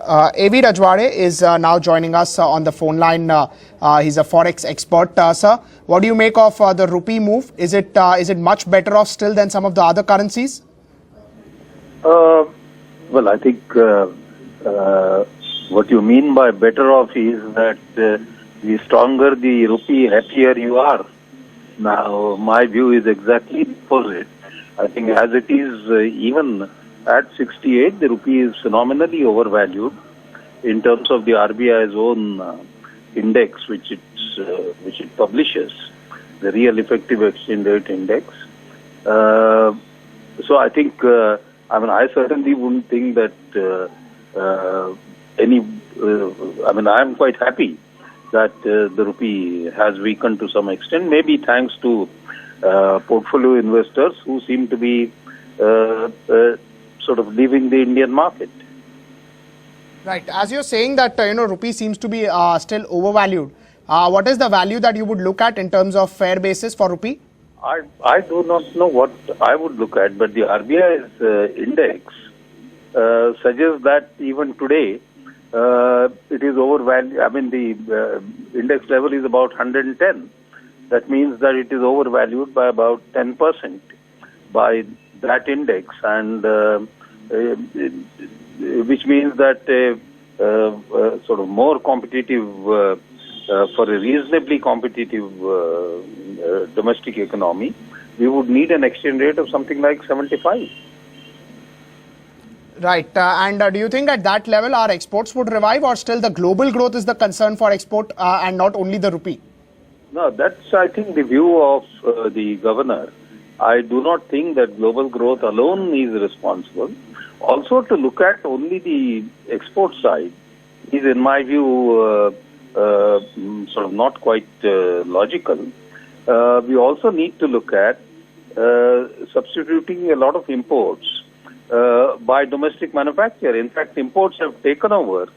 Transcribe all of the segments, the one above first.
A V Rajwade is now joining us on the phone line. He's a Forex expert. Sir, what do you make of the rupee move? Is it much better off still than some of the other currencies? Well, I think what you mean by better off is that the stronger the rupee, happier you are. Now, my view is exactly the opposite. I think as it is, even at 68, the rupee is phenomenally overvalued in terms of the RBI's own index, which it publishes, the real effective exchange rate index. So I think, I certainly wouldn't think that I am quite happy that the rupee has weakened to some extent, maybe thanks to portfolio investors who seem to be sort of leaving the Indian market. Right. As you're saying that, rupee seems to be still overvalued. What is the value that you would look at in terms of fair basis for rupee? I do not know what I would look at, but the RBI's index suggests that even today it is overvalued. I mean, the index level is about 110. That means that it is overvalued by about 10% by that index, and which means that sort of more competitive, for a reasonably competitive domestic economy, we would need an exchange rate of something like 75. Right. And do you think at that level our exports would revive, or still the global growth is the concern for export and not only the rupee? No, that's, I think, the view of the governor. I do not think that global growth alone is responsible. Also, to look at only the export side is, in my view, sort of not quite logical. We also need to look at substituting a lot of imports by domestic manufacture. In fact, imports have taken over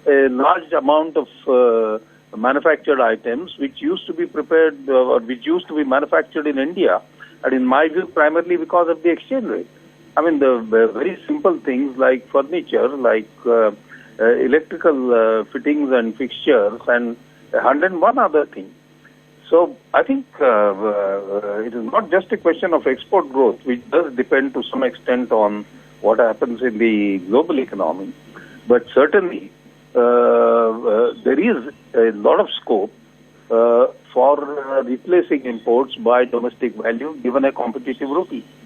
a large amount of manufactured items which used to be prepared or which used to be manufactured in India, and in my view, primarily because of the exchange rate. I mean, the very simple things like furniture, like electrical fittings and fixtures, and 101 other things. So I think it is not just a question of export growth, which does depend to some extent on what happens in the global economy, but certainly there is a lot of scope for replacing imports by domestic value given a competitive rupee.